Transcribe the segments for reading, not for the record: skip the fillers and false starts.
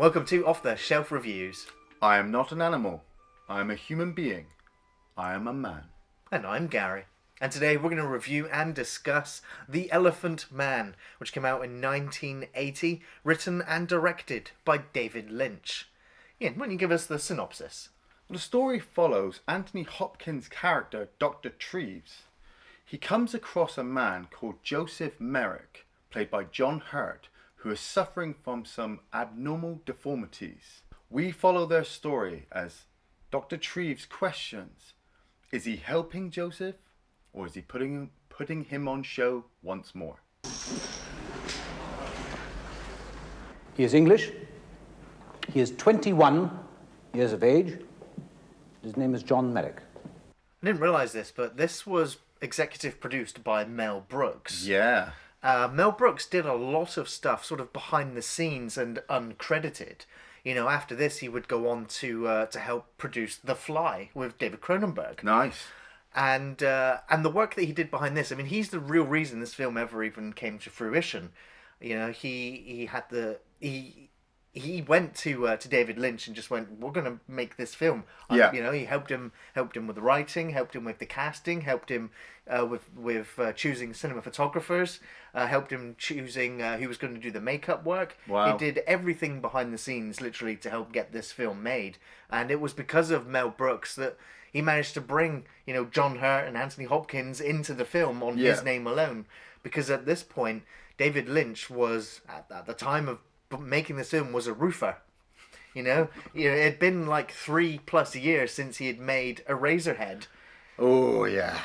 Welcome to Off the Shelf Reviews. I am not an animal. I am a human being. I am a man. And I'm Gary. And today we're going to review and discuss The Elephant Man, which came out in 1980, written and directed by David Lynch. Iain, why don't you give us the synopsis? The story follows Anthony Hopkins' character, Dr. Treves. He comes across a man called Joseph Merrick, played by John Hurt, who is suffering from some abnormal deformities. We follow their story as Dr. Treves questions, is he helping Joseph, or is he putting him on show once more? He is English. He is 21 years of age. His name is John Merrick. I didn't realise this, but this was executive produced by Mel Brooks. Yeah. Mel Brooks did a lot of stuff sort of behind the scenes and uncredited. You know, after this he would go on to help produce The Fly with David Cronenberg. Nice. And the work that he did behind this, I mean, he's the real reason this film ever even came to fruition. You know, he went to David Lynch and just went, "We're going to make this film." Yeah. You know, he helped him with the writing, helped him with the casting, helped him with choosing cinematographers, helped him choosing who was going to do the makeup work. Wow. He did everything behind the scenes, literally, to help get this film made. And it was because of Mel Brooks that he managed to bring, you know, John Hurt and Anthony Hopkins into the film on his name alone. Because at this point, David Lynch was, at the time of making this film, was a roofer. You know, it had been like 3+ years since he had made Eraserhead. Oh, yeah.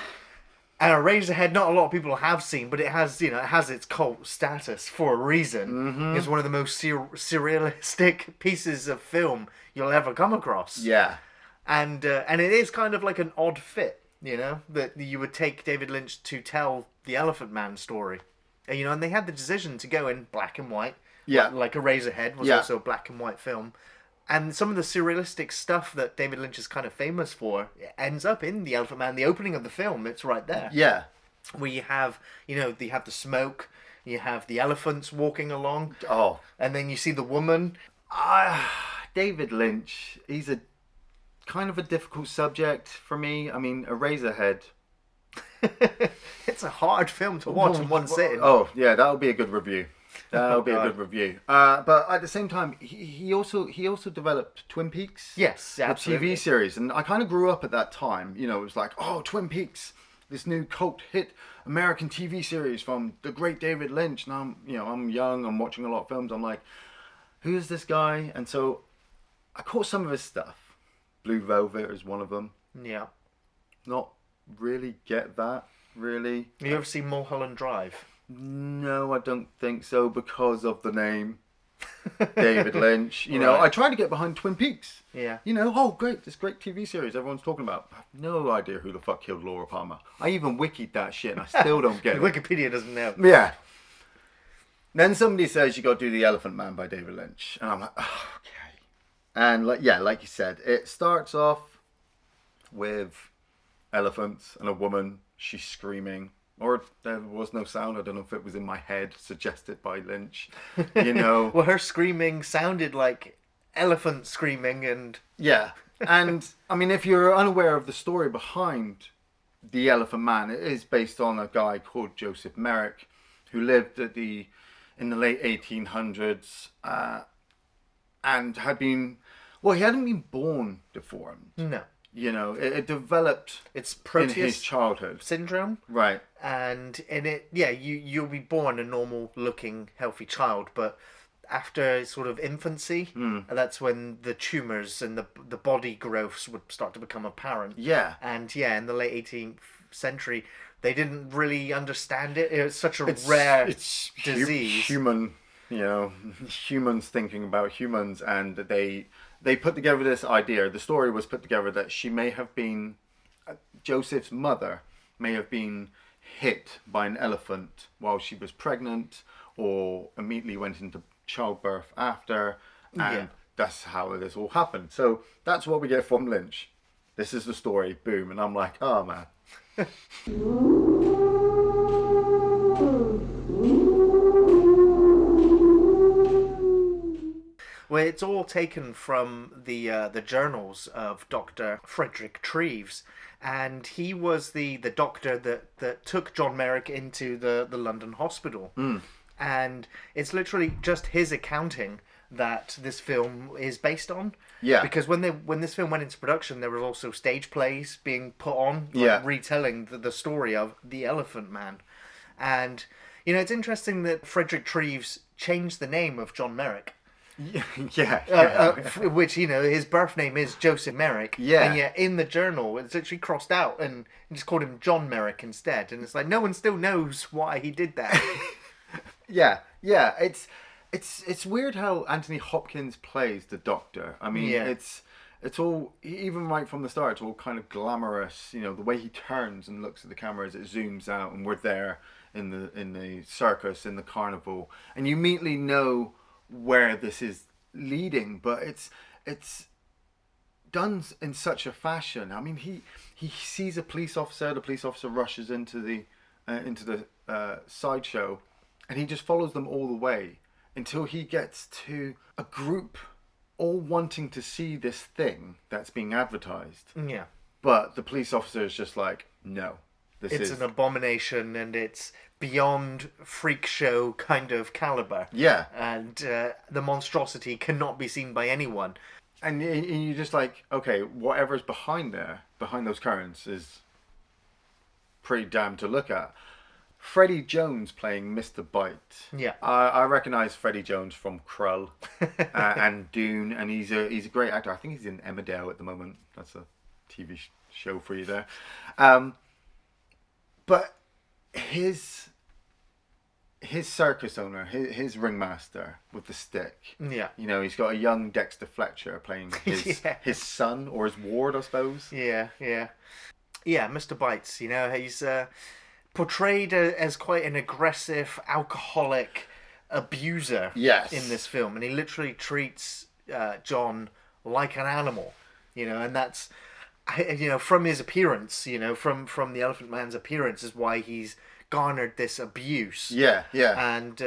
And Eraserhead, not a lot of people have seen, but it has, you know, it has its cult status for a reason. Mm-hmm. It's one of the most surrealistic pieces of film you'll ever come across. Yeah. And it is kind of like an odd fit, you know, that you would take David Lynch to tell the Elephant Man story. You know, and they had the decision to go in black and white. Yeah. Like Eraserhead was also a black and white film. And some of the surrealistic stuff that David Lynch is kind of famous for ends up in The Elephant Man. The opening of the film, it's right there. Yeah. Where you have, you know, you have the smoke, you have the elephants walking along. Oh. And then you see the woman. David Lynch, he's a kind of a difficult subject for me. I mean, Eraserhead. It's a hard film to watch in one sitting. Oh, yeah, that'll be a good review. That'll be a good review. But at the same time, he also developed Twin Peaks. Yes, absolutely. The TV series. And I kind of grew up at that time. You know, it was like, oh, Twin Peaks, this new cult hit American TV series from the great David Lynch. And I'm young, I'm watching a lot of films. I'm like, who is this guy? And so I caught some of his stuff. Blue Velvet is one of them. Yeah. Not really get that, really. You ever seen Mulholland Drive? No, I don't think so, because of the name David Lynch. You know, I try to get behind Twin Peaks. Yeah. You know, oh great, this great TV series everyone's talking about. I have no idea who the fuck killed Laura Palmer. I even wikied that shit and I still don't get it. Wikipedia doesn't know. Yeah. Then somebody says you got to do The Elephant Man by David Lynch. And I'm like, oh, okay. And like you said, it starts off with elephants and a woman. She's screaming. Or there was no sound. I don't know if it was in my head, suggested by Lynch. You know. Well, her screaming sounded like elephant screaming and... Yeah. And, I mean, if you're unaware of the story behind The Elephant Man, it is based on a guy called Joseph Merrick, who lived in the late 1800s and had been... Well, he hadn't been born deformed. No. You know, it developed in his childhood syndrome, right? And in it, you'll be born a normal-looking, healthy child, but after sort of infancy, that's when the tumors and the body growths would start to become apparent. Yeah, and in the late 18th century, they didn't really understand it. It was such a rare disease. Human, you know, humans thinking about humans, and they put together this idea. The story was put together that she may have been, Joseph's mother may have been hit by an elephant while she was pregnant, or immediately went into childbirth after, and that's how this all happened. So that's what we get from Lynch. This is the story, boom, and I'm like, oh man. Well, it's all taken from the journals of Dr. Frederick Treves, and he was the doctor that took John Merrick into the London hospital. And it's literally just his accounting that this film is based on. Yeah. Because when this film went into production, there was also stage plays being put on, retelling the story of the Elephant Man. And, it's interesting that Frederick Treves changed the name of John Merrick. Which, his birth name is Joseph Merrick. Yeah. And yet in the journal, it's actually crossed out and just called him John Merrick instead. And it's like, no one still knows why he did that. Yeah. It's weird how Anthony Hopkins plays the Doctor. I mean, it's all, even right from the start, it's all kind of glamorous. The way he turns and looks at the camera as it zooms out, and we're there in the circus, in the carnival, and you immediately know where this is leading. But it's done in such a fashion. I mean, he sees a police officer. The police officer rushes into the sideshow, and he just follows them all the way until he gets to a group all wanting to see this thing that's being advertised. Yeah. But the police officer is just like, no. It's an abomination, and it's beyond freak show kind of caliber. Yeah. And the monstrosity cannot be seen by anyone. And you're just like, okay, whatever's behind those curtains is pretty damn to look at. Freddie Jones playing Mr. Bite. Yeah. I recognise Freddie Jones from Krull and Dune, and he's a great actor. I think he's in Emmerdale at the moment. That's a TV show for you there. But his circus owner, his ringmaster with the stick. Yeah. He's got a young Dexter Fletcher playing his son or his ward, I suppose. Yeah. Mr. Bites. He's portrayed as quite an aggressive, alcoholic abuser. Yes. In this film, and he literally treats John like an animal. And that's from his appearance. From the Elephant Man's appearance is why he's garnered this abuse. Yeah. And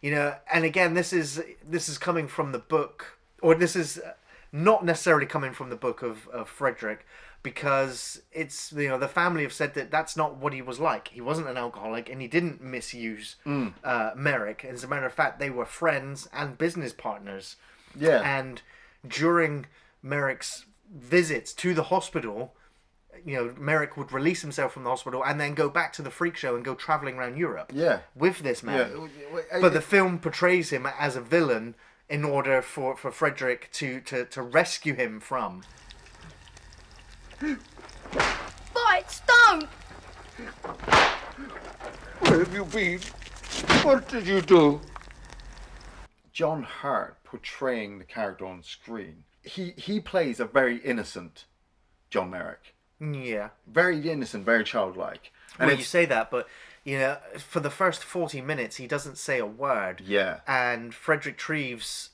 and again, this is coming from the book, or this is not necessarily coming from the book of Frederick, because it's the family have said that that's not what he was like. He wasn't an alcoholic, and he didn't misuse Merrick. As a matter of fact, they were friends and business partners. Yeah. And during Merrick's visits to the hospital, Merrick would release himself from the hospital and then go back to the freak show and go traveling around Europe. Yeah. With this man. Yeah. But the film portrays him as a villain in order for Frederick to rescue him from. Bites, don't! Where have you been? What did you do? John Hurt portraying the character on screen. He plays a very innocent John Merrick. Yeah. Very innocent, very childlike. And you say that, but for the first 40 minutes he doesn't say a word. Yeah. And Frederick Treves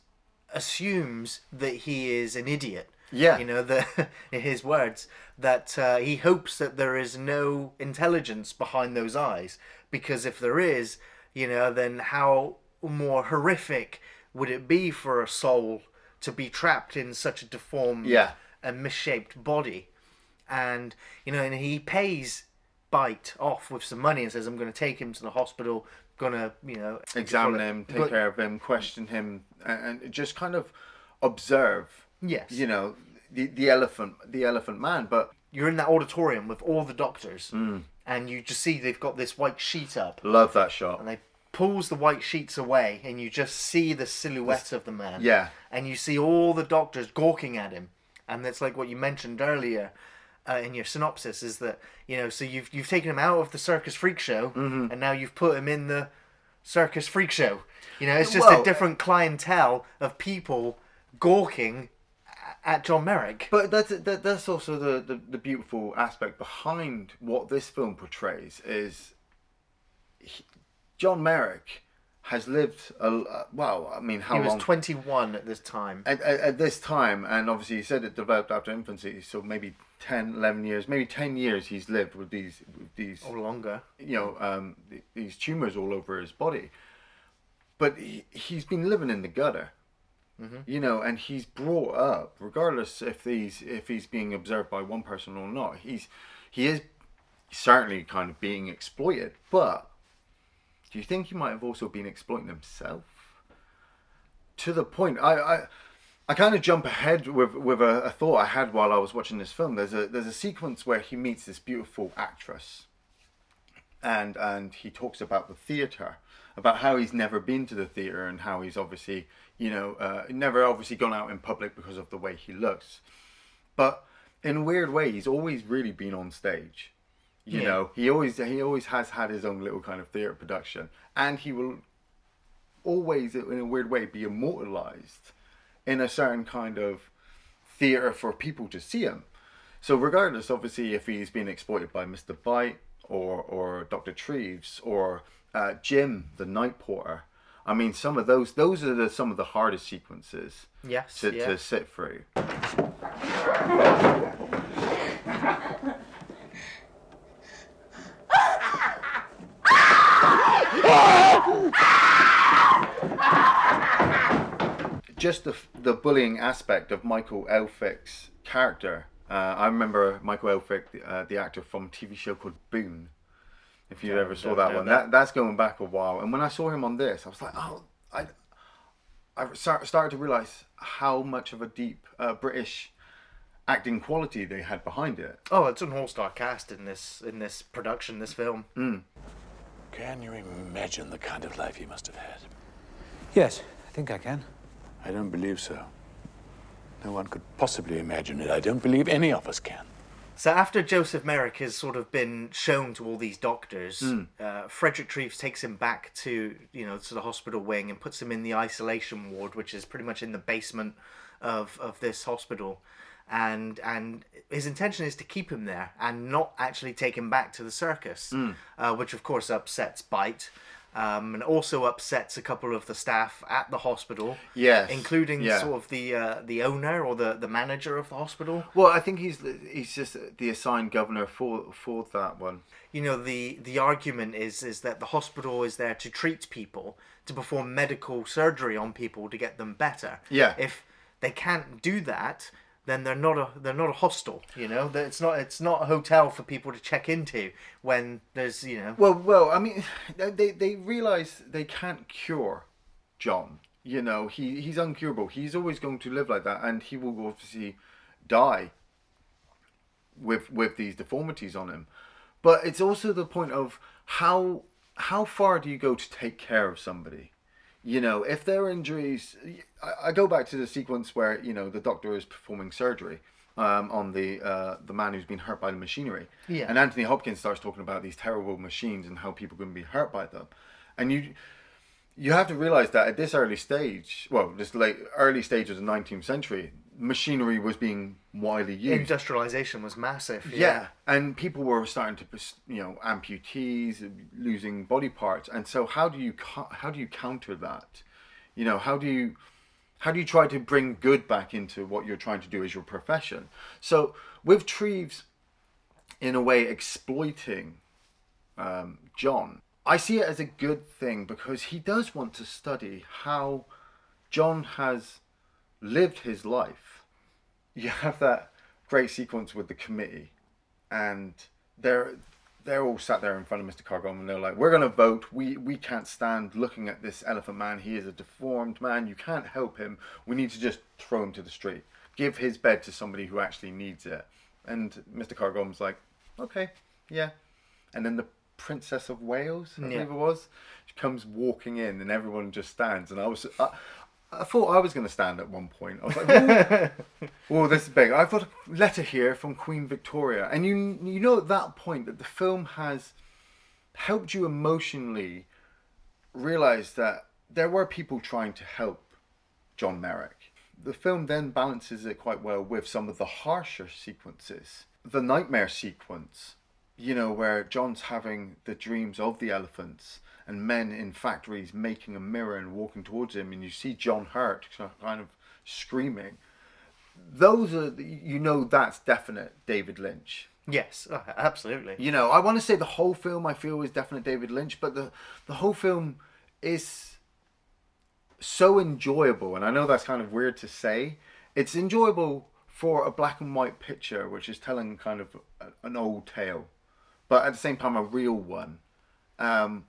assumes that he is an idiot. Yeah. In his words, that he hopes that there is no intelligence behind those eyes, because if there is, then how more horrific would it be for a soul to be trapped in such a deformed and misshaped body. And and he pays Bite off with some money and says, I'm going to take him to the hospital, gonna examine him, take care of him, question him, and just kind of observe. Yes. The elephant man. But you're in that auditorium with all the doctors, and you just see they've got this white sheet up. Love that shot. And they pulls the white sheets away, and you just see the silhouette of the man. Yeah. And you see all the doctors gawking at him, and that's like what you mentioned earlier in your synopsis, is that so you've taken him out of the circus freak show, and now you've put him in the circus freak show. It's just a different clientele of people gawking at John Merrick. But that's also the beautiful aspect behind what this film portrays is John Merrick has lived how long? He was 21 at this time. At this time, and obviously you said it developed after infancy, so maybe 10, 11 years, maybe 10 years he's lived with these or longer. These tumors all over his body. But he's been living in the gutter You know, and he's brought up, regardless if he's being observed by one person or not, he is certainly kind of being exploited. But do you think he might have also been exploiting himself? To the point, I kind of jump ahead with a thought I had while I was watching this film. There's a sequence where he meets this beautiful actress, and he talks about the theatre, about how he's never been to the theatre, and how he's obviously, you know, never obviously gone out in public because of the way he looks. But in a weird way, he's always really been on stage. You know, he always has had his own little kind of theatre production, and he will always, in a weird way, be immortalized in a certain kind of theatre for people to see him. So regardless, obviously, if he's being exploited by Mr. Bite or Dr. Treves or Jim, the night porter, I mean, some of those are some of the hardest sequences to sit through. Just the bullying aspect of Michael Elphick's character. I remember Michael Elphick, the actor from a TV show called Boone. If you ever saw that one, that's going back a while. And when I saw him on this, I was like, oh, I started to realize how much of a deep British acting quality they had behind it. Oh, it's an all-star cast in this production, this film. Can you imagine the kind of life he must have had? Yes, I think I can. I don't believe so. No one could possibly imagine it. I don't believe any of us can. So after Joseph Merrick has sort of been shown to all these doctors, Frederick Treves takes him back to the hospital wing and puts him in the isolation ward, which is pretty much in the basement of this hospital. And his intention is to keep him there and not actually take him back to the circus, which of course upsets Bite. And also upsets a couple of the staff at the hospital. Yes, including sort of the owner or the manager of the hospital. Well, I think he's just the assigned governor for that one. You know, the argument is that the hospital is there to treat people, to perform medical surgery on people to get them better. Yeah. If they can't do that, then they're not a hostel. You know, it's not a hotel for people to check into when there's Well, I mean, they realize they can't cure John. You know, he's uncurable. He's always going to live like that, and he will obviously die with these deformities on him. But it's also the point of how far do you go to take care of somebody? You know, if there are injuries, I go back to the sequence where, the doctor is performing surgery on the man who's been hurt by the machinery. Yeah. And Anthony Hopkins starts talking about these terrible machines and how people can be hurt by them. And you have to realize that at this early stage of the 19th century, machinery was being widely used. Industrialization was massive. Yeah. And people were starting to, amputees, losing body parts. And so how do you counter that? How do you try to bring good back into what you're trying to do as your profession? So with Treves, in a way, exploiting John, I see it as a good thing because he does want to study how John has lived his life. You have that great sequence with the committee, and they're all sat there in front of Mr. Cargom, and they're like, "We're going to vote. We can't stand looking at this elephant man. He is a deformed man. You can't help him. We need to just throw him to the street. Give his bed to somebody who actually needs it." And Mr. Cargom's like, "Okay, yeah." And then the Princess of Wales, I believe it was, she comes walking in, and everyone just stands. And I thought I was going to stand at one point. I was like, "Oh, this is big." I've got a letter here from Queen Victoria. And you know at that point that the film has helped you emotionally realize that there were people trying to help John Merrick. The film then balances it quite well with some of the harsher sequences. The nightmare sequence, where John's having the dreams of the elephants and men in factories making a mirror and walking towards him, and you see John Hurt kind of screaming. Those are, that's definite David Lynch. Yes, absolutely. I want to say the whole film I feel is definite David Lynch, but the whole film is so enjoyable, and I know that's kind of weird to say. It's enjoyable for a black and white picture, which is telling kind of an old tale, but at the same time a real one. And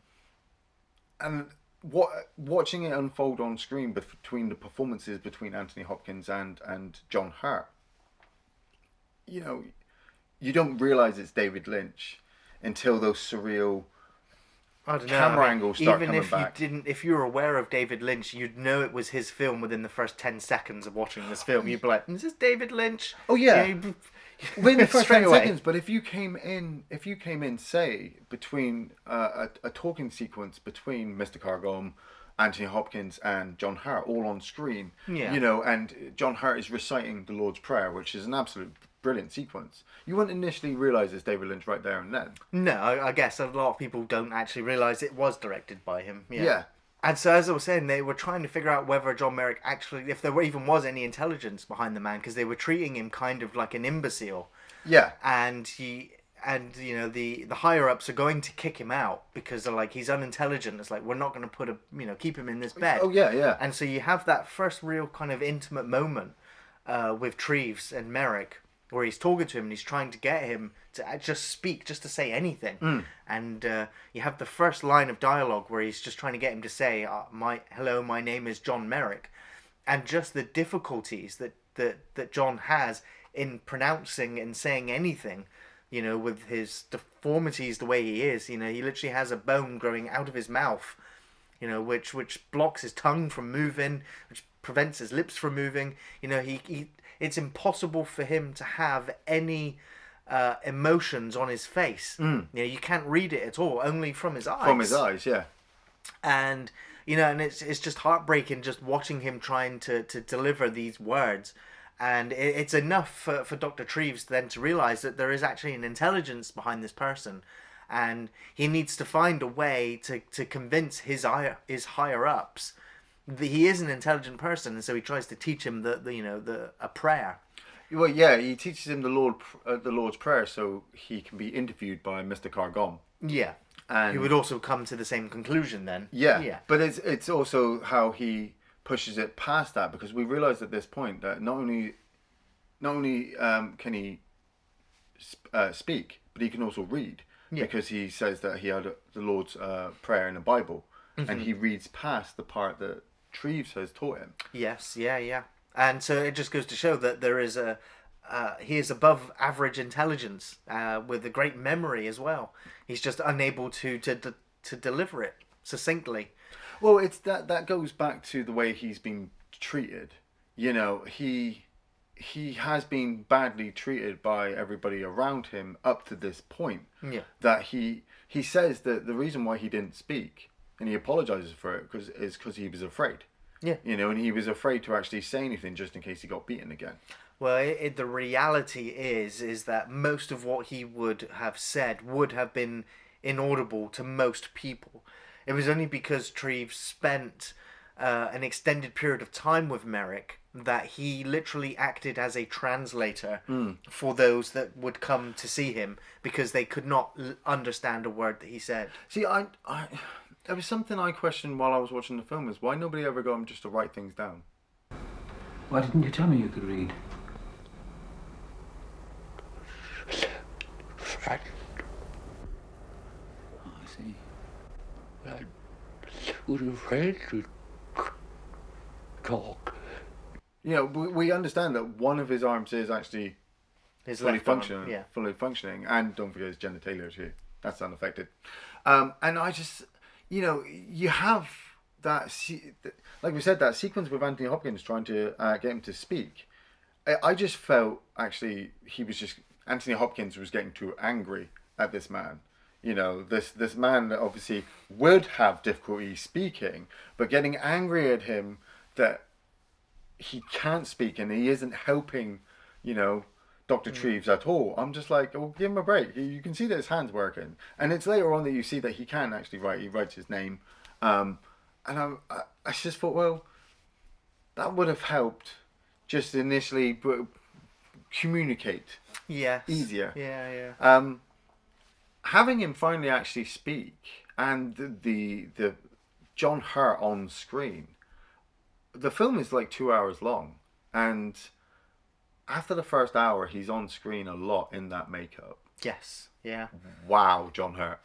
watching it unfold on screen between the performances between Anthony Hopkins and John Hurt, you know, you don't realize it's David Lynch until those surreal camera angles start coming back. If you were aware of David Lynch, you'd know it was his film within the first 10 seconds of watching this film. You'd be like, "Is this David Lynch?" Oh yeah, within the first 10 away. seconds. But if you came in, say, between a talking sequence between Mr. Cargom, Anthony Hopkins, and John Hurt all on screen, you know, and John Hurt is reciting the Lord's Prayer, which is an absolute brilliant sequence. You wouldn't initially realise it's David Lynch right there and then. No, I guess a lot of people don't actually realise it was directed by him. Yeah. And so, as I was saying, they were trying to figure out whether John Merrick actually, if there even was any intelligence behind the man, because they were treating him kind of like an imbecile. Yeah. And you know, the higher ups are going to kick him out because they're like, he's unintelligent. It's like, we're not going to keep him in this bed. Oh yeah, yeah. And so you have that first real kind of intimate moment with Treves and Merrick, where he's talking to him and he's trying to get him to just speak, just to say anything. And you have the first line of dialogue where he's just trying to get him to say, hello, my name is John Merrick. And just the difficulties that John has in pronouncing and saying anything, you know, with his deformities the way he is. You know, he literally has a bone growing out of his mouth, you know, which blocks his tongue from moving, which prevents his lips from moving. You know, it's impossible for him to have any emotions on his face. You know, you can't read it at all, only from his eyes. From his eyes, yeah. And you know, and it's just heartbreaking just watching him trying to deliver these words. And it's enough for Dr. Treves then to realise that there is actually an intelligence behind this person, and he needs to find a way to convince his higher ups that he is an intelligent person, and so he tries to teach him a prayer. Well, yeah, he teaches him the Lord's Prayer so he can be interviewed by Mr. Cargom. Yeah, and he would also come to the same conclusion then. Yeah. But it's also how he pushes it past that, because we realise at this point that not only can he speak, but he can also read, because he says that he had the Lord's Prayer in the Bible, and he reads past the part that Treves has taught him. Yes, yeah. And so it just goes to show that there is he is above average intelligence, with a great memory as well. He's just unable to deliver it succinctly. Well, it's that goes back to the way he's been treated. You know, he has been badly treated by everybody around him up to this point. Yeah. That he says that the reason why he didn't speak, and he apologizes for it, is because he was afraid. Yeah. You know, and he was afraid to actually say anything just in case he got beaten again. Well, the reality is that most of what he would have said would have been inaudible to most people. It was only because Treves spent an extended period of time with Merrick that he literally acted as a translator for those that would come to see him, because they could not understand a word that he said. See, there was something I questioned while I was watching the film, is why nobody ever got him just to write things down. Why didn't you tell me you could read? Frightened. Oh, I see. I was afraid to talk. You know, we understand that one of his arms is actually His fully left arm, functioning, yeah. fully functioning, and don't forget his genitalia too. That's unaffected. And I just, you know, you have that, like we said, that sequence with Anthony Hopkins trying to get him to speak. I just felt actually Anthony Hopkins was getting too angry at this man. You know, this man that obviously would have difficulty speaking, but getting angry at him that he can't speak and he isn't helping, you know, Dr. Treves at all. I'm just like, well, give him a break. You can see that his hand's working. And it's later on that you see that he can actually write. He writes his name. And I just thought, well, that would have helped just initially communicate easier. Yeah. Having him finally actually speak, and the John Hurt on screen, the film is like 2 hours long, and after the first hour, he's on screen a lot in that makeup. Yes. Yeah. Wow, John Hurt.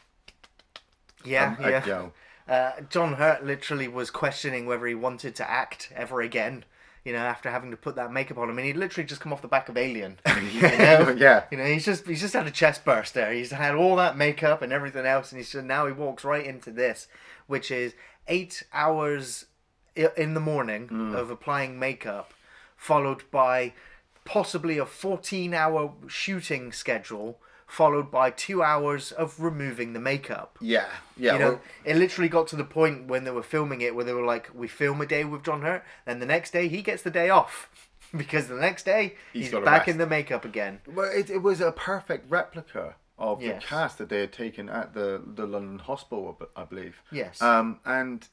Yeah. Yeah. You know, John Hurt literally was questioning whether he wanted to act ever again. You know, after having to put that makeup on him, and he'd literally just come off the back of Alien. You know? Yeah. You know, he's just had a chest burst there. He's had all that makeup and everything else, and now he walks right into this, which is 8 hours in the morning of applying makeup, followed by possibly a 14-hour shooting schedule, followed by 2 hours of removing the makeup. Yeah. You know, it literally got to the point when they were filming it where they were like, we film a day with John Hurt, and the next day he gets the day off. Because the next day he's back in the makeup again. Well, it was a perfect replica of the Yes. cast that they had taken at the London hospital, I believe. Yes. And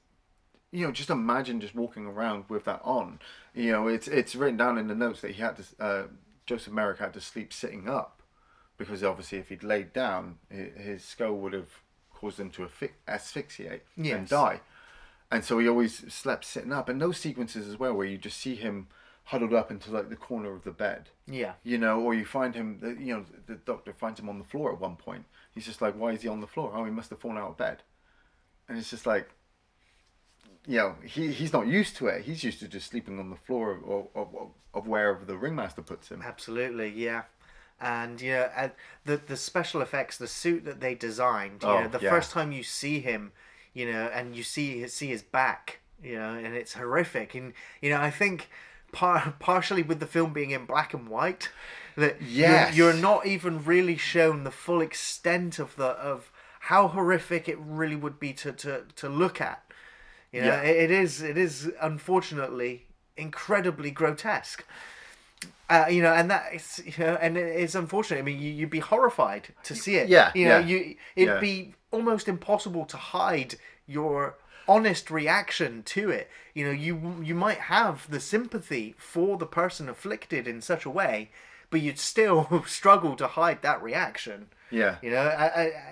you know, just imagine just walking around with that on. You know, it's written down in the notes that he had to Joseph Merrick had to sleep sitting up, because obviously if he'd laid down, his skull would have caused him to asphyxiate and die. And so he always slept sitting up. And those sequences as well, where you just see him huddled up into like the corner of the bed. Yeah. You know, or you find him, you know, the doctor finds him on the floor at one point. He's just like, why is he on the floor? Oh, he must have fallen out of bed. And it's just like, you know, he's not used to it. He's used to just sleeping on the floor of wherever the ringmaster puts him. Absolutely, yeah. And you know, the special effects, the suit that they designed, you know, the first time you see him, you know, and you see his back, you know, and it's horrific. And you know, I think partially with the film being in black and white, that you're not even really shown the full extent of how horrific it really would be to look at. You know, it is unfortunately incredibly grotesque. You know, and that is, you know, and it's unfortunate. I mean, you'd be horrified to see it. Yeah, you know, it'd be almost impossible to hide your honest reaction to it. You know, you might have the sympathy for the person afflicted in such a way, but you'd still struggle to hide that reaction. Yeah. You know,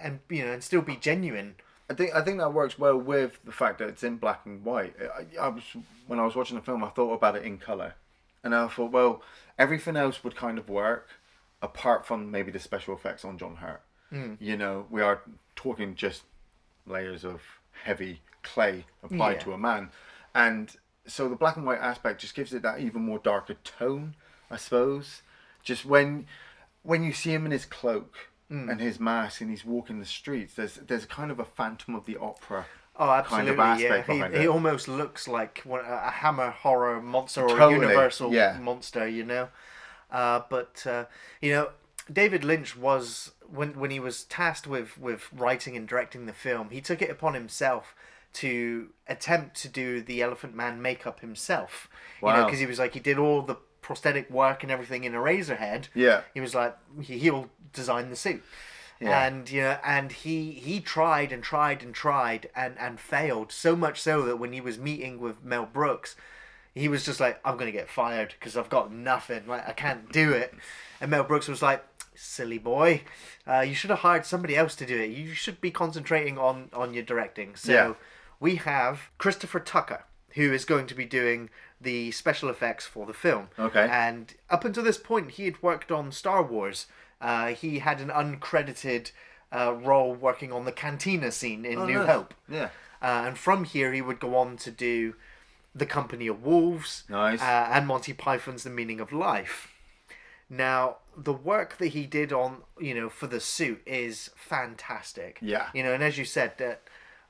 and you know, and still be genuine. I think that works well with the fact that it's in black and white. When I was watching the film, I thought about it in color, and I thought, well, everything else would kind of work, apart from maybe the special effects on John Hurt. You know, we are talking just layers of heavy clay applied to a man, and so the black and white aspect just gives it that even more darker tone, I suppose. Just when you see him in his cloak and his mask and he's walking the streets, there's kind of a Phantom of the Opera kind of aspect behind it. He almost looks like a Hammer horror monster or Totally, a Universal yeah. monster, you know. But you know, David Lynch was when he was tasked with writing and directing the film, he took it upon himself to attempt to do the Elephant Man makeup himself. Wow. You know, because he was like, he did all the prosthetic work and everything in Eraserhead. Yeah. He was like, he'll design the suit. Yeah. And you know, and he tried and tried and tried and failed, so much so that when he was meeting with Mel Brooks, he was just like, I'm gonna get fired because I've got nothing, like I can't do it. And Mel Brooks was like, silly boy, you should have hired somebody else to do it. You should be concentrating on your directing. So we have Christopher Tucker, who is going to be doing the special effects for the film. Okay. And up until this point, he had worked on Star Wars. He had an uncredited role working on the cantina scene in New Hope. Yeah. And from here, he would go on to do The Company of Wolves. Nice. And Monty Python's The Meaning of Life. Now, the work that he did on, you know, for the suit is fantastic. Yeah. You know, and as you said, that,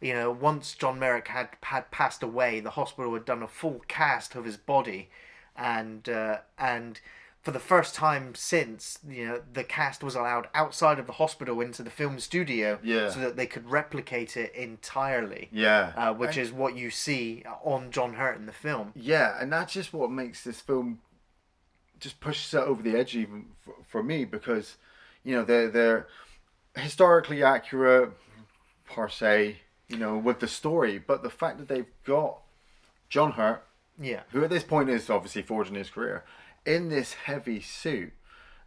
you know, once John Merrick had passed away, the hospital had done a full cast of his body, and for the first time since, you know, the cast was allowed outside of the hospital into the film studio, so that they could replicate it entirely. Yeah. Which is what you see on John Hurt in the film. Yeah, and that's just what makes this film just pushes it over the edge even for me, because, you know, they're historically accurate per se, you know, with the story, but the fact that they've got John Hurt, who at this point is obviously forging his career, in this heavy suit,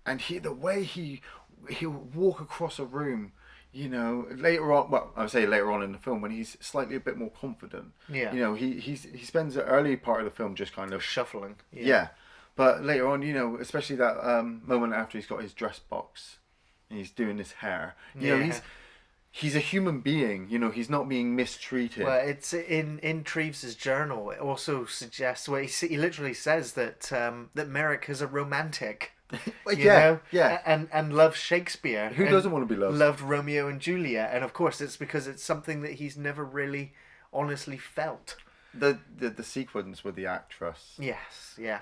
and the way he'll walk across a room, you know, later on, well, I would say later on in the film when he's slightly a bit more confident. Yeah. You know, he spends the early part of the film just kind of Shuffling. yeah. But later on, you know, especially that moment after he's got his dress box and he's doing his hair, you know, he's a human being. You know, he's not being mistreated. Well, it's in Treves' journal. It also suggests where he literally says that that Merrick is a romantic. You know? and loves Shakespeare. Who doesn't want to be loved? Loved Romeo and Juliet, and of course it's because it's something that he's never really honestly felt. The sequence with the actress. Yes, yeah.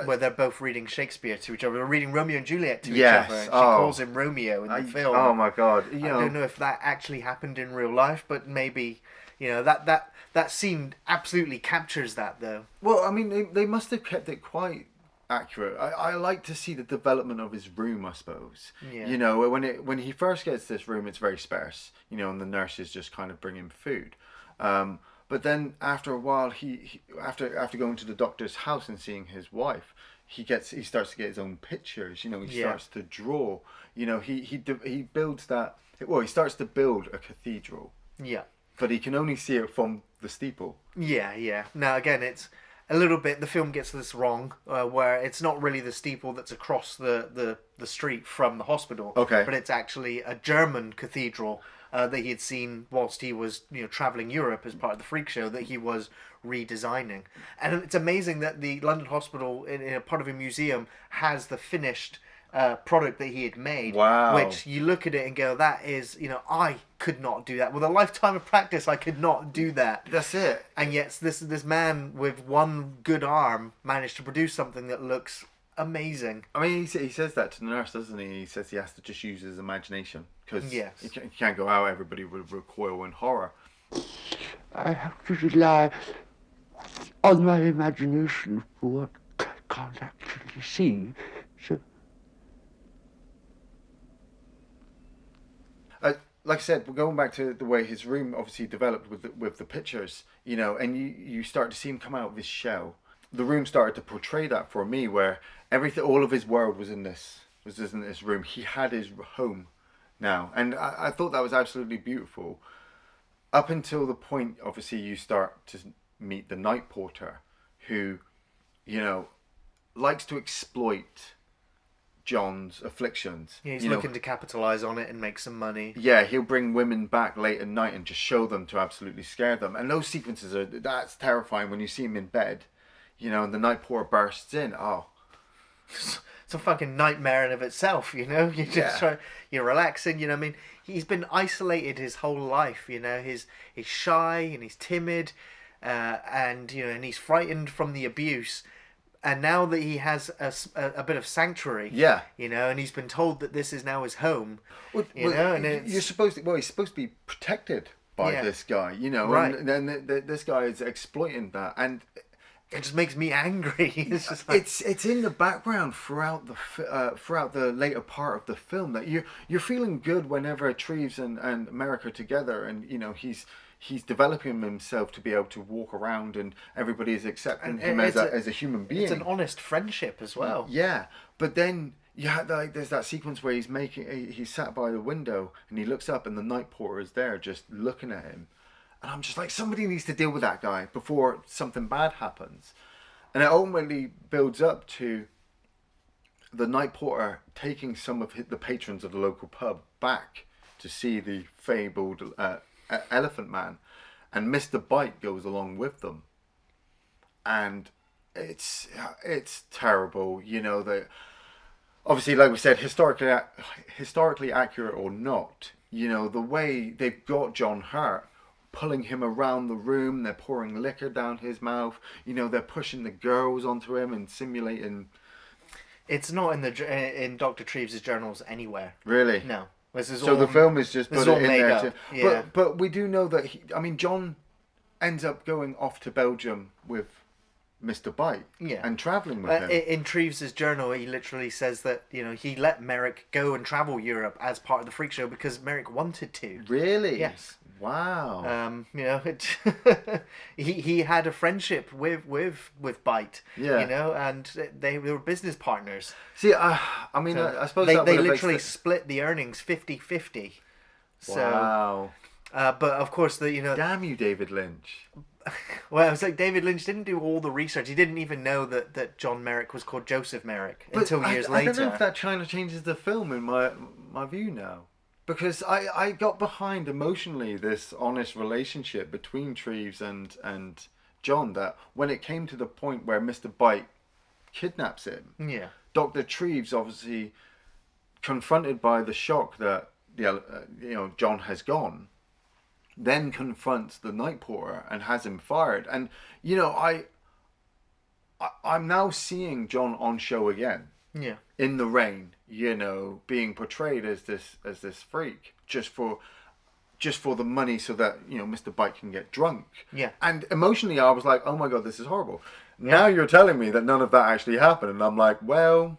Where they're both reading Shakespeare to each other. They're reading Romeo and Juliet to each Yes. other. She Oh. calls him Romeo in the film. Oh my God! I don't know if that actually happened in real life, but maybe, you know, that scene absolutely captures that, though. Well, I mean, they must have kept it quite accurate. I like to see the development of his room, I suppose. Yeah. You know, when he first gets this room, it's very sparse. You know, and the nurses just kind of bring him food. But then after a while, he after going to the doctor's house and seeing his wife, he starts to get his own pictures. You know, he starts to draw. You know, he builds that. Well, he starts to build a cathedral. Yeah. But he can only see it from the steeple. Yeah, yeah. Now, again, it's a little bit, the film gets this wrong, where it's not really the steeple that's across the street from the hospital. Okay. But it's actually a German cathedral that he had seen whilst he was, you know, travelling Europe as part of the Freak Show that he was redesigning. And it's amazing that the London Hospital, in a part of a museum, has the finished product that he had made. Wow. Which you look at it and go, that is, you know, I could not do that. With a lifetime of practice, I could not do that. That's it. And yet this man with one good arm managed to produce something that looks amazing. I mean, he says that to the nurse, doesn't he? He says he has to just use his imagination because Yes. he can't go out. Everybody would recoil in horror. I have to rely on my imagination for what I can't actually see. So Like I said, we're going back to the way his room obviously developed with the pictures, you know, and you start to see him come out of his shell. The room started to portray that for me, where all of his world was in this room. He had his home now, and I thought that was absolutely beautiful. Up until the point, obviously, you start to meet the night porter, who, you know, likes to exploit John's afflictions. Yeah, he's looking to capitalise on it and make some money. Yeah, he'll bring women back late at night and just show them to absolutely scare them. And those sequences that's terrifying when you see him in bed, you know, and the night porter bursts in. Oh, it's a fucking nightmare in of itself, you know. You just you're relaxing, you know. I mean, he's been isolated his whole life, you know. He's shy and he's timid, and you know, and he's frightened from the abuse. And now that he has a bit of sanctuary, yeah, you know, and he's been told that this is now his home, well, you know, and it's... he's supposed to be protected by this guy, you know, right. And then this guy is exploiting that, and it just makes me angry. It's just like... it's in the background throughout the later part of the film that you're feeling good whenever Treves and Merrick are together, and you know he's developing himself to be able to walk around and everybody is accepting him as a human being. It's an honest friendship as well. Yeah, but then you had there's that sequence where he's sat by the window and he looks up and the night porter is there just looking at him. And I'm just like, somebody needs to deal with that guy before something bad happens. And it ultimately builds up to the night porter taking some of the patrons of the local pub back to see the fabled Elephant Man, and Mr. Bite goes along with them, and it's terrible, you know. That obviously, like we said, historically accurate or not, you know, the way they've got John hurt, pulling him around the room, they're pouring liquor down his mouth, you know, they're pushing the girls onto him and simulating. It's not in Dr. Treves' journals anywhere. Really? No. The film is just put it in there up. Yeah. But we do know that John ends up going off to Belgium with Mr. Bite, and travelling with him. In Treves' journal, he literally says that, you know, he let Merrick go and travel Europe as part of the Freak Show because Merrick wanted to. Really? Yes. Wow. You know, he had a friendship with Bite. Yeah. You know, and they were business partners. See, I mean, I suppose they that literally split the earnings 50-50. So, Wow. but of course, Damn you, David Lynch. well, it's like David Lynch didn't do all the research. He didn't even know that John Merrick was called Joseph Merrick until years later. I don't know if that kind of changes the film in my view now. Because I got behind emotionally this honest relationship between Treves and John, that when it came to the point where Mr. Bite kidnaps him, Yeah. Dr. Treves, obviously confronted by the shock that John has gone, then confronts the night porter and has him fired. And I'm now seeing John on show again. Yeah. In the rain, being portrayed as this freak just for the money, so that Mr. Bite can get drunk. Yeah. And emotionally, I was like, oh my god, this is horrible. Now you're telling me that none of that actually happened, and I'm like, well,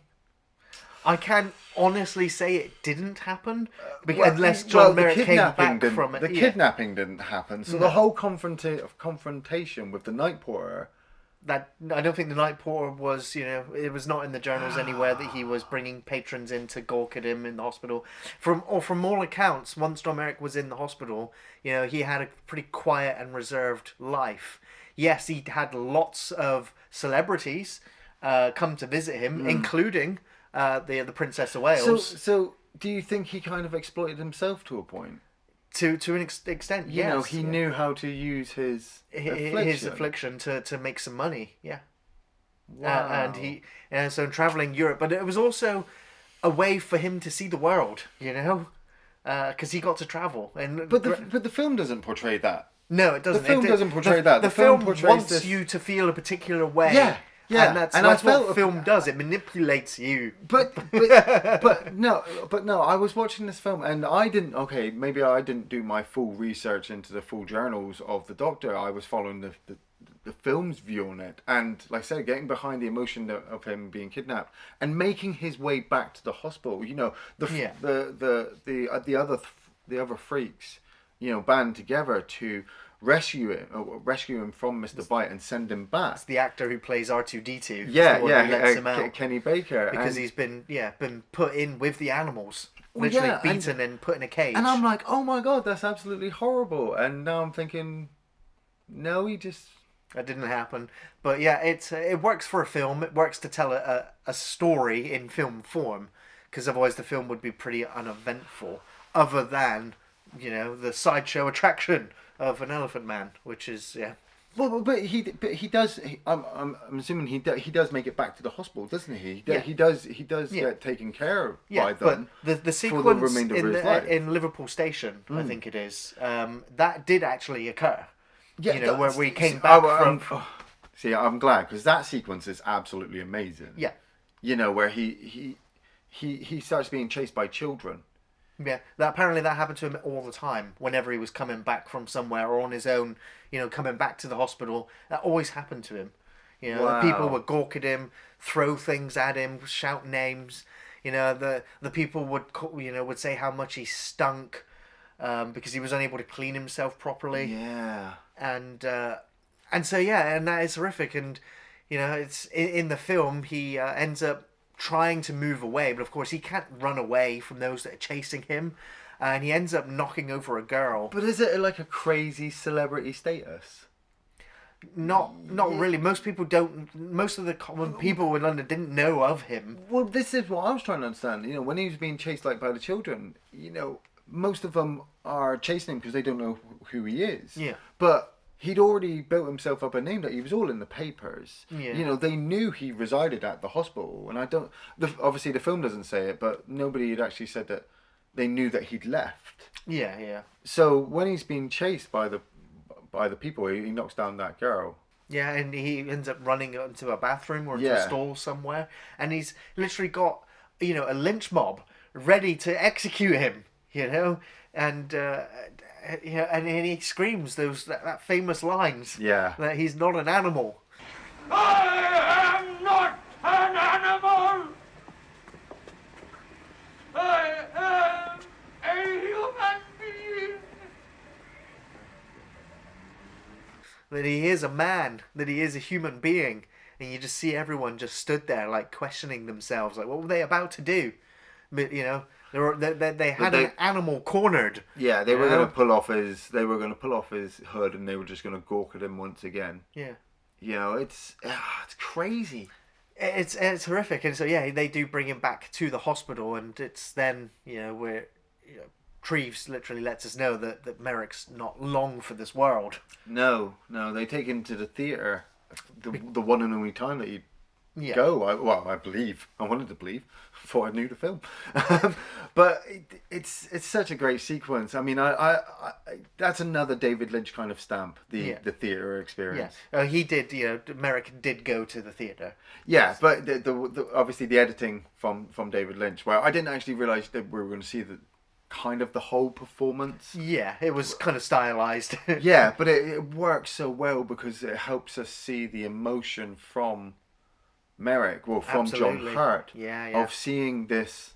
I can't honestly say it didn't happen, unless John Merrick came back from it. The kidnapping didn't happen, so the whole confrontation with the night porter. That I don't think the night porter was, it was not in the journals anywhere that he was bringing patrons in to gawk at him in the hospital. From all accounts, once John Merrick was in the hospital, he had a pretty quiet and reserved life. Yes, he had lots of celebrities come to visit him, including the Princess of Wales. So do you think he kind of exploited himself to a point? To an extent, yes. He knew how to use his affliction to make some money. Yeah. Wow. And so traveling Europe, but it was also a way for him to see the world. Because he got to travel. But the film doesn't portray that. No, it doesn't. The film doesn't portray that. The film wants you to feel a particular way. Yeah. Yeah, and that's what film does. It manipulates you. But no. I was watching this film, and maybe I didn't do my full research into the full journals of the Doctor. I was following the film's view on it, and like I said, getting behind the emotion of him being kidnapped and making his way back to the hospital. The other freaks, band together to rescue him from Mr. Bite and send him back. It's the actor who plays R2-D2. Kenny Baker, because he's been put in with the animals, literally beaten and put in a cage. And I'm like, oh my god, that's absolutely horrible. And now I'm thinking, no, that didn't happen. But yeah, it works for a film. It works to tell a story in film form, because otherwise the film would be pretty uneventful, other than the sideshow attraction of an Elephant Man, which is Well, but he does. I'm assuming he does make it back to the hospital, doesn't he? He does get taken care of by them. But the sequence in Liverpool Station, I think it is, that did actually occur. Yeah, where we came back from. See, I'm glad, because that sequence is absolutely amazing. Yeah. Where he starts being chased by children. Yeah, apparently that happened to him all the time. Whenever he was coming back from somewhere or on his own, coming back to the hospital, that always happened to him. Wow. People would gawk at him, throw things at him, shout names. The people would say how much he stunk because he was unable to clean himself properly. Yeah. And that is horrific. And it's in the film he ends up trying to move away, but of course he can't run away from those that are chasing him, and he ends up knocking over a girl. But is it like a crazy celebrity status? Not really. Most people don't. Most of the common people in London didn't know of him. Well, this is what I was trying to understand. When he was being chased by the children, most of them are chasing him because they don't know who he is. Yeah. But he'd already built himself up a name, that he was all in the papers. Yeah. They knew he resided at the hospital, and obviously the film doesn't say it, but nobody had actually said that they knew that he'd left. Yeah. So when he's being chased by the people, he knocks down that girl. Yeah, and he ends up running into a bathroom or into a stall somewhere, and he's literally got a lynch mob ready to execute him. And and he screams that famous lines. Yeah. That he's not an animal. I am not an animal. I am a human being. That he is a man. That he is a human being. And you just see everyone just stood there, like, questioning themselves, like, what were they about to do? But They had they- an animal cornered. Yeah, they were Yeah. going to pull off his hood, and they were just going to gawk at him once again. Yeah. You know, it's crazy. It's horrific, and so yeah, they do bring him back to the hospital, and it's then where Treves literally lets us know that Merrick's not long for this world. No, they take him to the theatre, the one and only time that he'd Yeah. go. I believe. I wanted to believe before I knew the film. But it's such a great sequence. I mean, I that's another David Lynch kind of stamp, the theatre Yeah, experience. he did. Merrick did go to the theatre. Yeah, but the obviously the editing from David Lynch, where I didn't actually realise that we were going to see the whole performance. Yeah, it was kind of stylized. Yeah, but it works so well because it helps us see the emotion from Merrick, well, from Absolutely. John Hurt, Yeah. of seeing this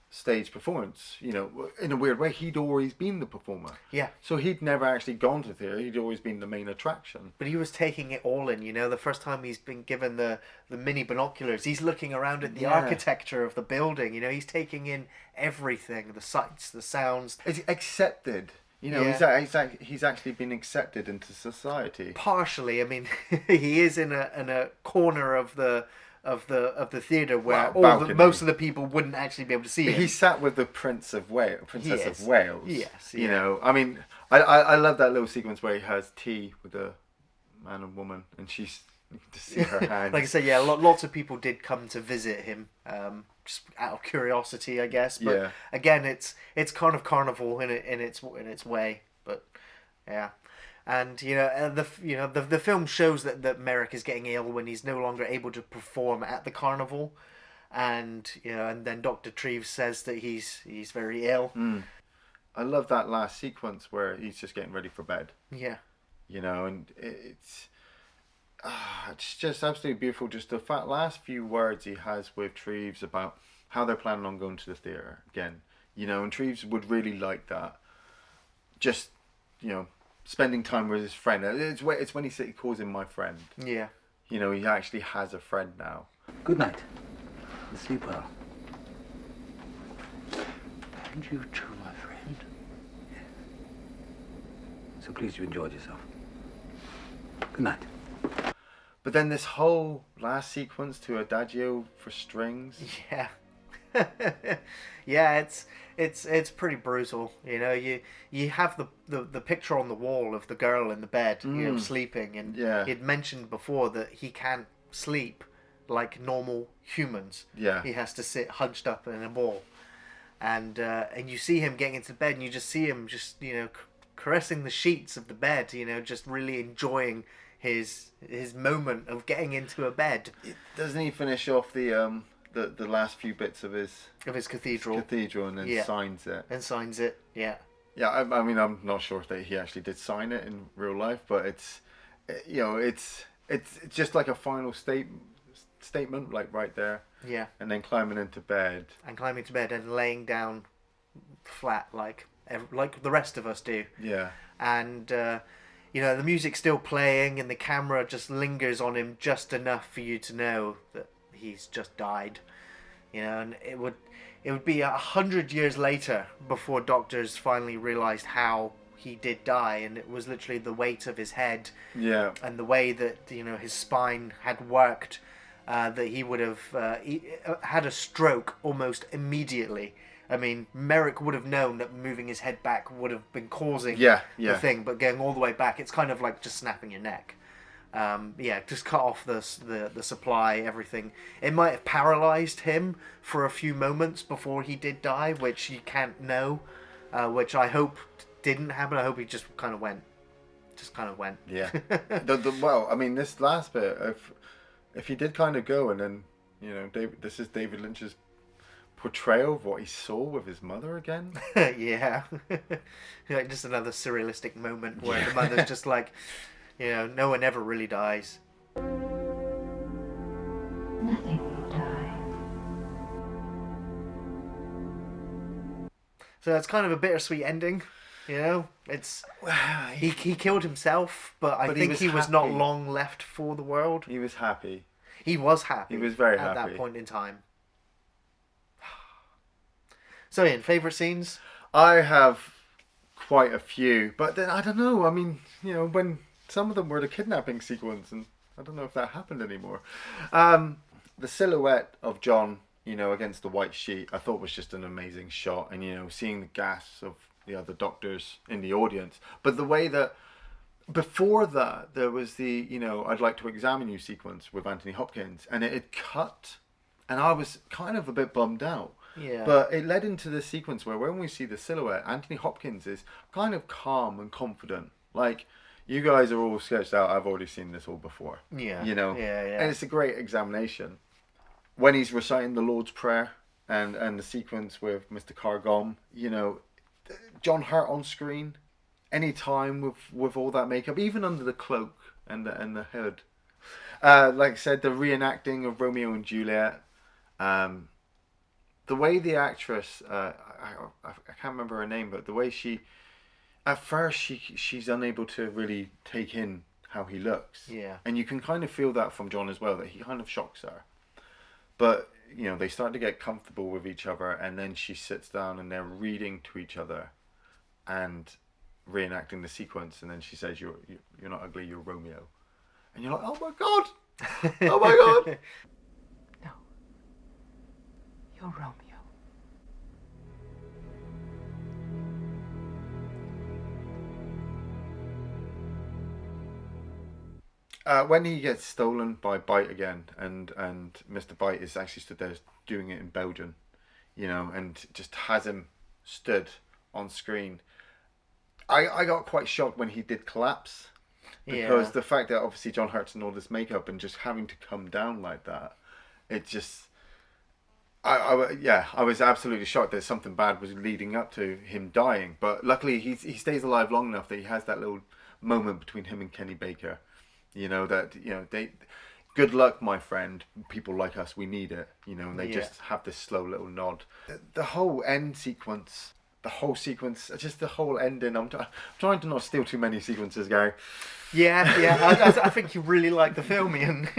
stage performance. In a weird way, he'd always been the performer. Yeah. So he'd never actually gone to theatre. He'd always been the main attraction. But he was taking it all in, the first time he's been given the mini binoculars, he's looking around at the Yeah. architecture of the building, he's taking in everything, the sights, the sounds. It's accepted. Yeah. He's actually been accepted into society. Partially, I mean, he is in a corner of the theatre where Well, balcony. most of the people wouldn't actually be able to see him. He sat with the Princess of Wales. Yes, You yeah. know, I mean, I love that little sequence where he has tea with a man and woman, and she's you can just see her hands. Like I said, yeah, lots of people did come to visit him, just out of curiosity, I guess. But Yeah. again, it's kind of carnival in its way. But yeah. And the film shows that Merrick is getting ill when he's no longer able to perform at the carnival, and and then Dr. Treves says that he's very ill. I love that last sequence where he's just getting ready for bed. Yeah, And it's just absolutely beautiful. Just the last few words he has with Treves about how they're planning on going to the theatre again. And Treves would really like that. Just spending time with his friend. It's when he calls him my friend. yeah. He actually has a friend now. Good night. And sleep well. And you too, my friend. So pleased you enjoyed yourself. Good night. But then this whole last sequence to Adagio for strings. Yeah. Yeah, it's pretty brutal. You have the picture on the wall of the girl in the bed, sleeping, and Yeah. he'd mentioned before that he can't sleep like normal humans. Yeah. He has to sit hunched up in a ball, and you see him getting into bed, and you just see him just caressing the sheets of the bed, just really enjoying his moment of getting into a bed. Doesn't he finish off the last few bits of his cathedral and then Yeah. signs it? and signs it. Yeah. Yeah, I mean, I'm not sure if he actually did sign it in real life, but it's just like a final statement, like right there, Yeah. and then climbing into bed. And climbing to bed and laying down flat like the rest of us do. Yeah, And the music's still playing, and the camera just lingers on him just enough for you to know that he's just died. And it would be 100 years later before doctors finally realized how he did die, and it was literally the weight of his head yeah, and the way that his spine had worked, that he would have had a stroke almost immediately. I mean, Merrick would have known that moving his head back would have been causing Yeah. the thing, but going all the way back, it's kind of like just snapping your neck. Just cut off the supply, everything. It might have paralyzed him for a few moments before he did die, which you can't know, which I hope didn't happen. I hope he just kind of went. yeah. Well, I mean, this last bit, if he did kind of go, and then this is David Lynch's portrayal of what he saw with his mother again. Yeah. Like just another surrealistic moment where the mother's just like, no one ever really dies. Nothing will die. So that's kind of a bittersweet ending. It's he killed himself, but I But he think was he was not happy. long left for the world. He was happy. He was happy. He was very at happy. that point in time. So, Ian, favourite scenes? I have quite a few, but then I don't know. I mean, when some of them were the kidnapping sequence, and I don't know if that happened anymore. The silhouette of John, against the white sheet, I thought was just an amazing shot, and seeing the gasps of the other doctors in the audience. But the way that before that there was the I'd like to examine you sequence with Anthony Hopkins, and it had cut, and I was kind of a bit bummed out. Yeah. But it led into this sequence where when we see the silhouette, Anthony Hopkins is kind of calm and confident. Like, you guys are all sketched out. I've already seen this all before. Yeah. Yeah. Yeah. And it's a great examination. When he's reciting the Lord's Prayer and the sequence with Mr. Cargom, John Hurt on screen, any time with all that makeup, even under the cloak and the hood. Like I said, the reenacting of Romeo and Juliet. The way the actress, I can't remember her name, but the way at first she's unable to really take in how he looks. Yeah. And you can kind of feel that from John as well, that he kind of shocks her. But, they start to get comfortable with each other, and then she sits down and they're reading to each other and reenacting the sequence, and then she says, you're not ugly, you're Romeo. And you're like, oh my God! Oh my God! No. You're Romeo. When he gets stolen by Bite again, and Mr. Bite is actually stood there doing it in Belgian, and just has him stood on screen. I got quite shocked when he did collapse, because the fact that obviously John Hurt's in all this makeup and just having to come down like that, it just... I was absolutely shocked that something bad was leading up to him dying, but luckily he stays alive long enough that he has that little moment between him and Kenny Baker. They, good luck, my friend. People like us, we need it. And they just have this slow little nod. The whole end sequence, just the whole ending. I'm trying to not steal too many sequences, Gary. Yeah. I think you really like the film, Ian.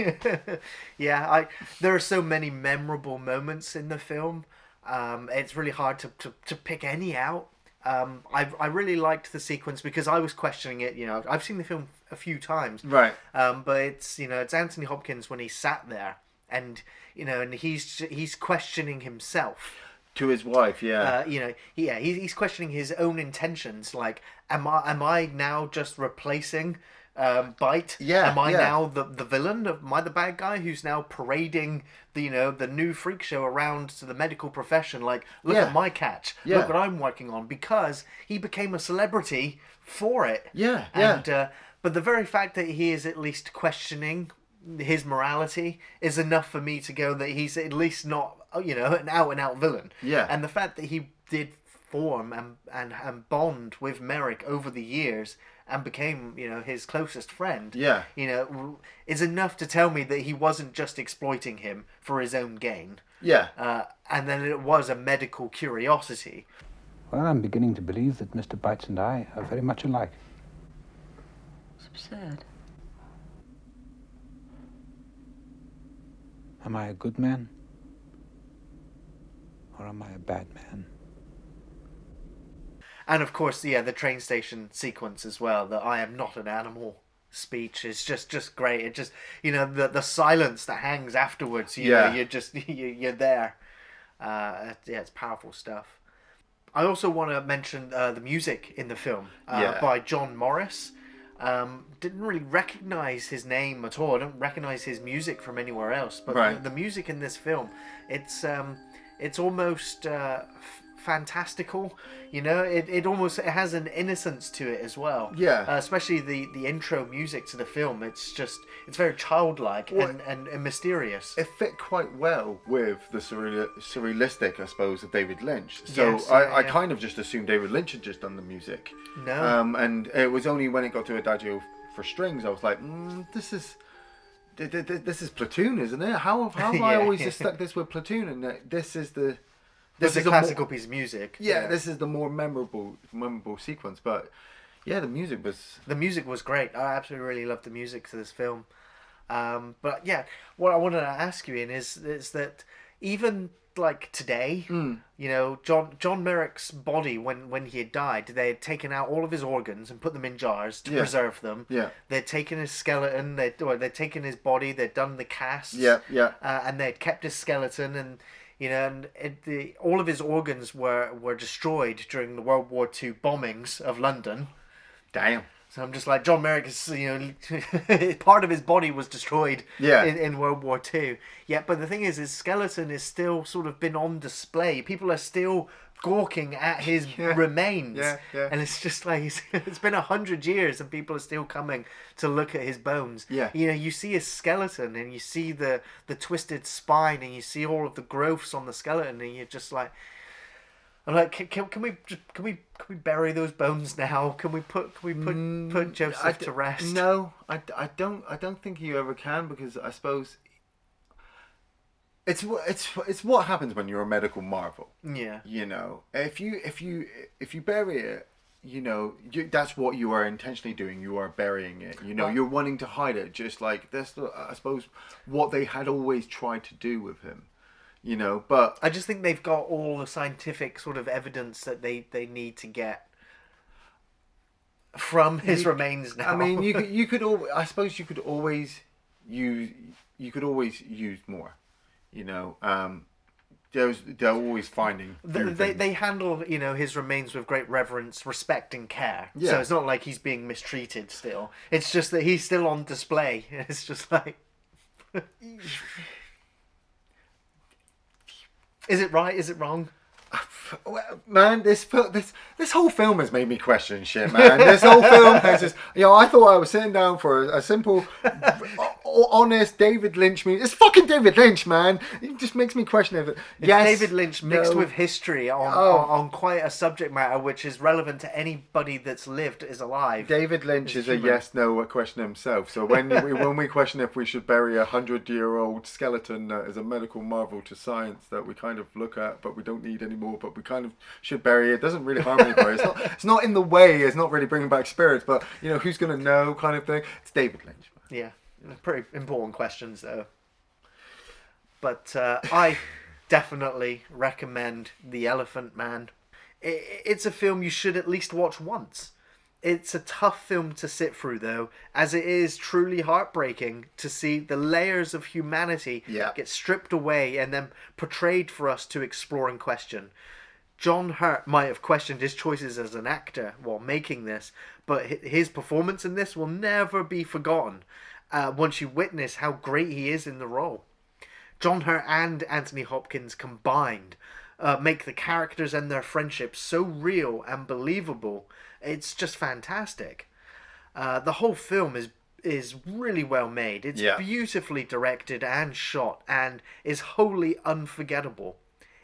There are so many memorable moments in the film. It's really hard to pick any out. I really liked the sequence because I was questioning it. I've seen the film a few times, right? But it's Anthony Hopkins when he sat there and and he's questioning himself to his wife. He's questioning his own intentions. Like, am I now just replacing Bite? Am I now the villain? Am I the bad guy who's now parading the new freak show around to the medical profession? Like, look at my catch. Look what I'm working on, because he became a celebrity for it. But the very fact that he is at least questioning his morality is enough for me to go that he's at least not an out and out villain. And the fact that he did form and bond with Merrick over the years and became his closest friend is enough to tell me that he wasn't just exploiting him for his own gain, and then it was a medical curiosity. Well, I'm beginning to believe that Mr. Bites and I are very much alike. It's absurd. Am I a good man? Or am I a bad man? And of course, the train station sequence as well, the "I am not an animal" speech is just great. It just, the silence that hangs afterwards, you're there. It's powerful stuff. I also want to mention the music in the film by John Morris. Didn't really recognize his name at all. I don't recognize his music from anywhere else. But the music in this film, it's almost fantastical. It has an innocence to it as well. Especially the intro music to the film. It's very childlike and mysterious. It fit quite well with the surrealistic, I suppose, of David Lynch. So I kind of just assumed David Lynch had just done the music. No. And it was only when it got to Adagio for strings I was like, this is Platoon, isn't it? How have I always just stuck this with Platoon, and this is the... This is a classical piece of music. This is the more memorable sequence. But the music was great. I absolutely really loved the music to this film. But what I wanted to ask you, Ian, is that even like today. You know, John Merrick's body when he had died, they had taken out all of his organs and put them in jars to preserve them. Yeah. They'd taken his skeleton, they'd taken his body, they'd done the casts. Yeah. And they'd kept his skeleton, and you know, and all of his organs were destroyed during the World War II bombings of London. Damn. So I'm just like, John Merrick is, you know, part of his body was destroyed in World War II. Yeah, but the thing is, his skeleton is still sort of been on display. People are still gawking at his remains. Yeah. And it's just like, it's been 100 years and people are still coming to look at his bones. Yeah. You know, you see his skeleton and you see the twisted spine and you see all of the growths on the skeleton and you're just like, I'm like, can we bury those bones now? Can we put Joseph to rest? No, I don't think you ever can, because I suppose it's what happens when you're a medical marvel. Yeah. You know, if you bury it, you know, that's what you are intentionally doing. You are burying it. You know, you're wanting to hide it. Just like that's, I suppose, what they had always tried to do with him. You know, but I just think they've got all the scientific sort of evidence that they need to get from his remains now. I mean, you could I suppose you could always use more. You know, they're always finding. They handle, you know, his remains with great reverence, respect, and care. Yeah. So it's not like he's being mistreated. Still, it's just that he's still on display. It's just like. Is it right? Is it wrong? Well, man, this whole film has made me question shit, man. This whole film has just, you know, I thought I was sitting down for a simple, honest David Lynch movie. It's fucking David Lynch, man. It just makes me question it. It's David Lynch mixed with history on quite a subject matter which is relevant to anybody that's lived, is alive. David Lynch is a yes/no question himself. So when we question if we should bury 100-year-old skeleton that is a medical marvel to science that we kind of look at, but we don't need anymore, but we kind of should bury it. It doesn't really harm anybody. It's not in the way. It's not really bringing back spirits. But you know, who's gonna know, kind of thing. It's David Lynch. Yeah, pretty important questions though. But I definitely recommend The Elephant Man. It's a film you should at least watch once. It's a tough film to sit through though, as it is truly heartbreaking to see the layers of humanity get stripped away and then portrayed for us to explore and question. John Hurt might have questioned his choices as an actor while making this, but his performance in this will never be forgotten once you witness how great he is in the role. John Hurt and Anthony Hopkins combined make the characters and their friendships so real and believable. It's just fantastic. The whole film is really well made. It's beautifully directed and shot and is wholly unforgettable.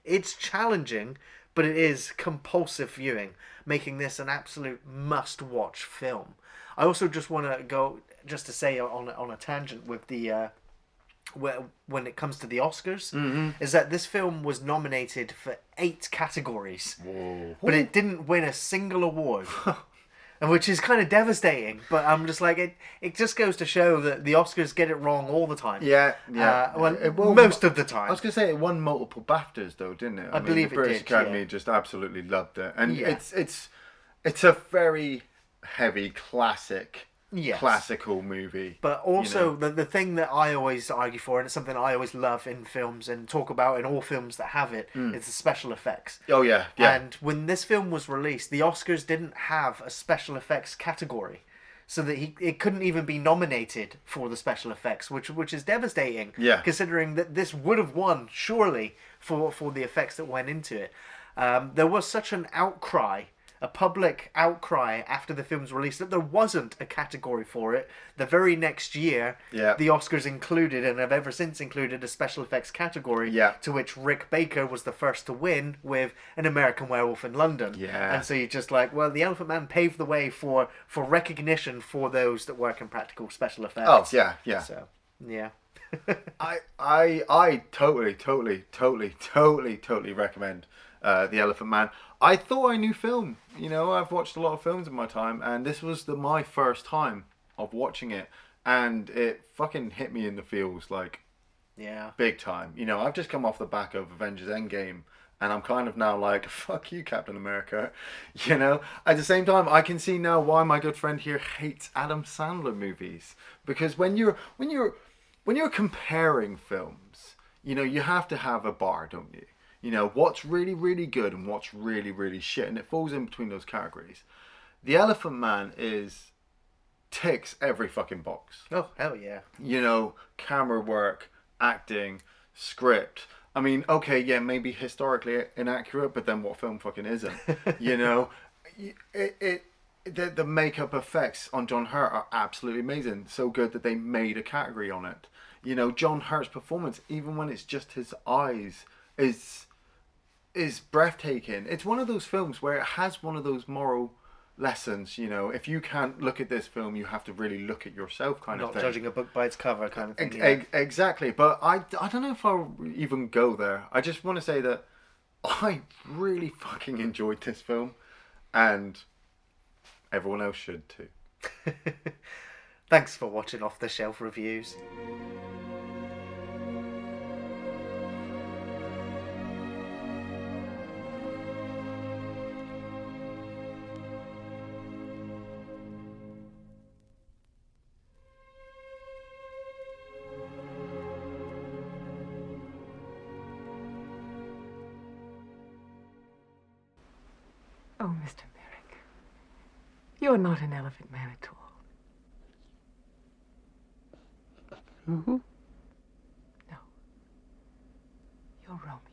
It's challenging, but it is compulsive viewing, making this an absolute must-watch film. I also just want to go just to say on a tangent with the when it comes to the Oscars, is that this film was nominated for 8 categories, but it didn't win a single award. Which is kind of devastating, but I'm just like, it just goes to show that the Oscars get it wrong all the time. Most of the time. I was going to say it won multiple BAFTAs though, didn't it? I believe the British Academy just absolutely loved it. And it's a very heavy classic. Yes. Classical movie. But also, you know, the thing that I always argue for, and it's something I always love in films and talk about in all films that have it, is the special effects. Oh, yeah. And when this film was released, the Oscars didn't have a special effects category. So that it couldn't even be nominated for the special effects, which is devastating. Yeah. Considering that this would have won, surely, for the effects that went into it. There was such an outcry, a public outcry after the film's release that there wasn't a category for it. The very next year, the Oscars included and have ever since included a special effects category, to which Rick Baker was the first to win with An American Werewolf in London. Yeah. And so you're just like, well, The Elephant Man paved the way for recognition for those that work in practical special effects. Oh, yeah. So, yeah. I totally recommend The Elephant Man. I thought I knew film. You know, I've watched a lot of films in my time, and this was my first time of watching it, and it fucking hit me in the feels. Like, Yeah. Big time. You know, I've just come off the back of Avengers Endgame, and I'm kind of now like, fuck you, Captain America. You know, at the same time, I can see now why my good friend here hates Adam Sandler movies, because when you're comparing films, you know, you have to have a bar, don't you? You know, what's really, really good and what's really, really shit, and it falls in between those categories. The Elephant Man ticks every fucking box. Oh, hell yeah. You know, camera work, acting, script. I mean, okay, yeah, maybe historically inaccurate, but then what film fucking isn't? You know, the makeup effects on John Hurt are absolutely amazing. So good that they made a category on it. You know, John Hurt's performance, even when it's just his eyes, is breathtaking. It's one of those films where it has one of those moral lessons. You know, if you can't look at this film, you have to really look at yourself, kind of Not thing. judging a book by its cover, kind of thing. Exactly, but I don't know if I'll even go there. I just want to say that I really fucking enjoyed this film, and everyone else should too. Thanks for watching Off the Shelf Reviews. Oh, Mr. Merrick, you're not an elephant man at all. Mm-hmm. No. You're Romeo.